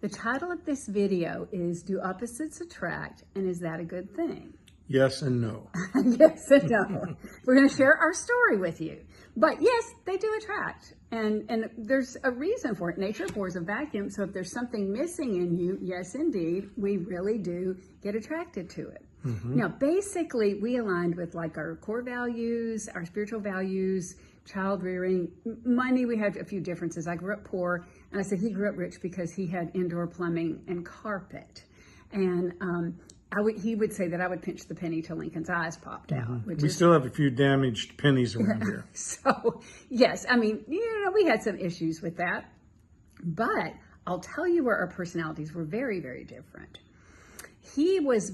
The title of this video is Do Opposites Attract, and is that a good thing? Yes and no. Yes and no. We're going to share our story with you. But yes, they do attract. And there's a reason for it. Nature pours a vacuum. So if there's something missing in you, yes, indeed, we really do get attracted to it. Mm-hmm. Now, basically, we aligned with like our core values, our spiritual values, child rearing, money. We had a few differences. I grew up poor, and I said he grew up rich because he had indoor plumbing and carpet. And he would say that I would pinch the penny till Lincoln's eyes popped out. Mm-hmm. We still have a few damaged pennies around here. So, yes, I mean, we had some issues with that. But I'll tell you where our personalities were very, very different. He's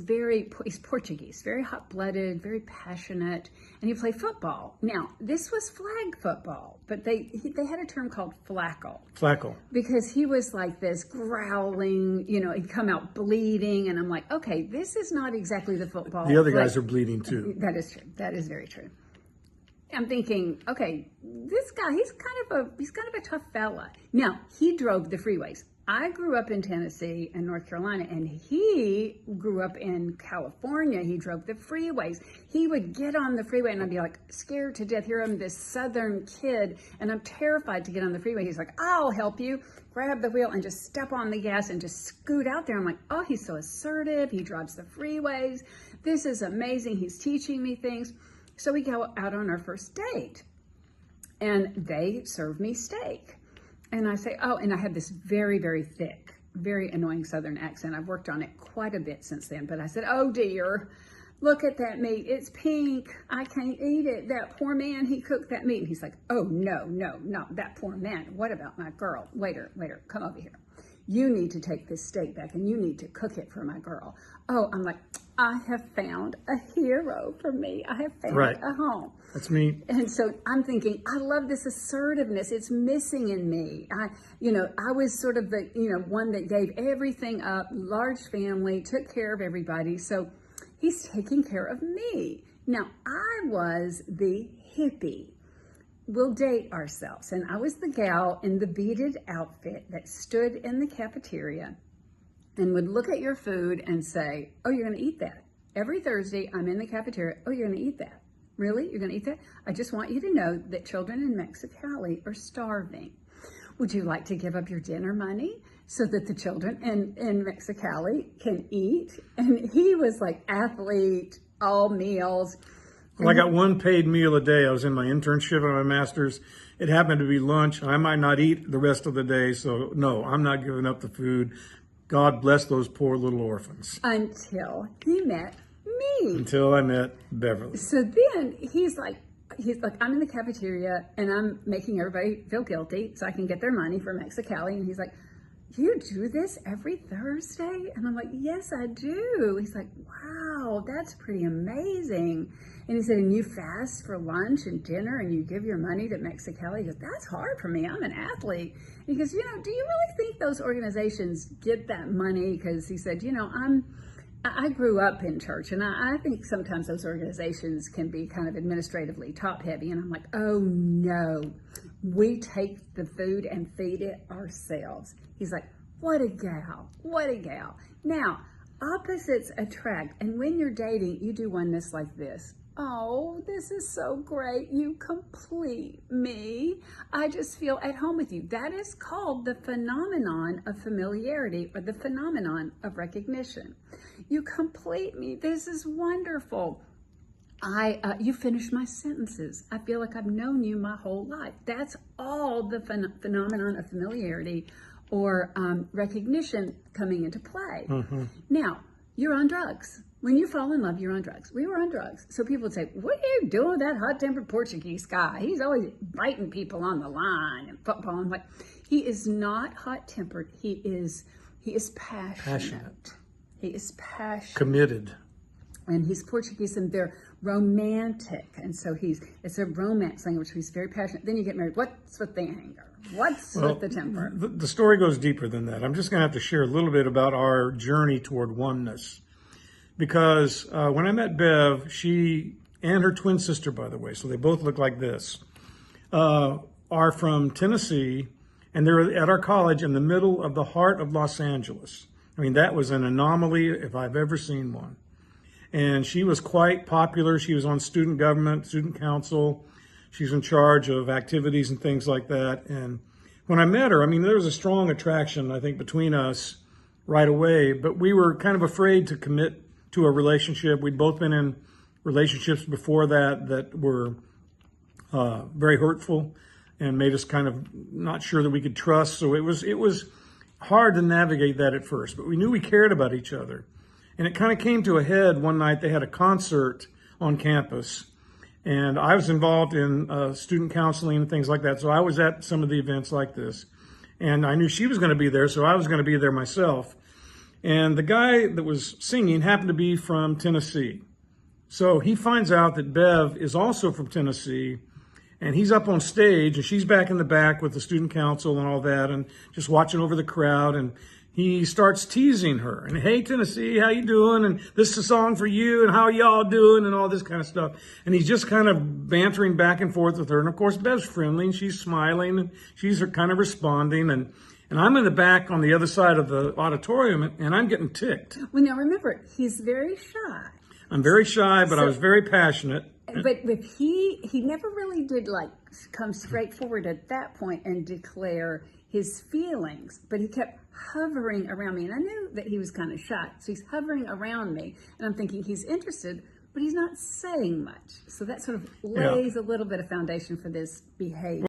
Portuguese, very hot-blooded, very passionate, and he played football. Now, this was flag football, but they had a term called flackle. Flackle. Because he was like this growling, he'd come out bleeding, and I'm like, okay, this is not exactly the football. The other guys are bleeding too. That is true. That is very true. I'm thinking, okay, this guy, he's kind of a tough fella. Now, he drove the freeways. I grew up in Tennessee and North Carolina, and he grew up in California. He drove the freeways. He would get on the freeway, and I'd be like scared to death. Here I'm this Southern kid, and I'm terrified to get on the freeway. He's like, I'll help you. Grab the wheel and just step on the gas and just scoot out there. I'm like, oh, he's so assertive. He drives the freeways. This is amazing. He's teaching me things. So we go out on our first date, and they serve me steak. And I say, oh, and I have this very, very thick, very annoying Southern accent. I've worked on it quite a bit since then. But I said, oh, dear, look at that meat. It's pink. I can't eat it. That poor man, he cooked that meat. And he's like, oh, no, not that poor man. What about my girl? Waiter, come over here. You need to take this steak back, and you need to cook it for my girl. Oh, I'm like, I have found a hero for me. I have found a home. That's me. And so I'm thinking, I love this assertiveness. It's missing in me. I was sort of the, one that gave everything up, large family, took care of everybody. So he's taking care of me. Now, I was the hippie. We'll date ourselves. And I was the gal in the beaded outfit that stood in the cafeteria and would look at your food and say, oh, you're going to eat that. Every Thursday, I'm in the cafeteria. Oh, you're going to eat that. Really? You're going to eat that? I just want you to know that children in Mexicali are starving. Would you like to give up your dinner money so that the children in Mexicali can eat? And he was like athlete, all meals. Well, I got one paid meal a day. I was in my internship and my master's. It happened to be lunch. I might not eat the rest of the day. So no, I'm not giving up the food. God bless those poor little orphans. Until he met me. Until I met Beverly. So then he's like, I'm in the cafeteria and I'm making everybody feel guilty so I can get their money for Mexicali. And he's like, you do this every Thursday? And I'm like, yes, I do. He's like, wow, that's pretty amazing. And he said, and you fast for lunch and dinner and you give your money to Mexicali? He goes, that's hard for me. I'm an athlete. And he goes, do you really think those organizations get that money? Because he said, I grew up in church, and I think sometimes those organizations can be kind of administratively top heavy. And I'm like, oh no, we take the food and feed it ourselves. He's like, what a gal. Now, opposites attract. And when you're dating, you do oneness like this. Oh, this is so great. You complete me. I just feel at home with you. That is called the phenomenon of familiarity, or the phenomenon of recognition. You complete me. This is wonderful. You finish my sentences. I feel like I've known you my whole life. That's all the phenomenon of familiarity or recognition coming into play. Mm-hmm. Now, you're on drugs. When you fall in love, you're on drugs. We were on drugs. So people would say, what are you doing with that hot-tempered Portuguese guy? He's always biting people on the line and football. I'm like, he is not hot-tempered. He is passionate. He is passionate. Committed. And he's Portuguese, and they're romantic. And so it's a romance language. He's very passionate. Then you get married. What's with the anger? What's with the temper? The story goes deeper than that. I'm just going to have to share a little bit about our journey toward oneness. Because when I met Bev, she and her twin sister, by the way, so they both look like this, are from Tennessee, And they're at our college in the middle of the heart of Los Angeles. I mean, that was an anomaly if I've ever seen one. And she was quite popular. She was on student government, student council. She's in charge of activities and things like that. And when I met her, I mean, there was a strong attraction, I think, between us right away. But we were kind of afraid to commit to a relationship. We'd both been in relationships before that were very hurtful and made us kind of not sure that we could trust. So it was hard to navigate that at first, but we knew we cared about each other. And it kind of came to a head one night. They had a concert on campus, and I was involved in student counseling and things like that. So I was at some of the events like this, and I knew she was going to be there, so I was going to be there myself. And the guy that was singing happened to be from Tennessee. So he finds out that Bev is also from Tennessee, and he's up on stage, and she's back in the back with the student council and all that, and just watching over the crowd. And he starts teasing her. And, hey, Tennessee, how you doing? And this is a song for you, and how y'all doing, and all this kind of stuff. And he's just kind of bantering back and forth with her. And, of course, Bev's friendly, and she's smiling, and she's kind of responding. And I'm in the back on the other side of the auditorium, and I'm getting ticked. Well, now remember, he's very shy. I'm very shy, but I was very passionate. But he never really did come straight forward at that point and declare his feelings, but he kept hovering around me. And I knew that he was kind of shy. So he's hovering around me, and I'm thinking he's interested, but he's not saying much. So that sort of lays a little bit of foundation for this behavior.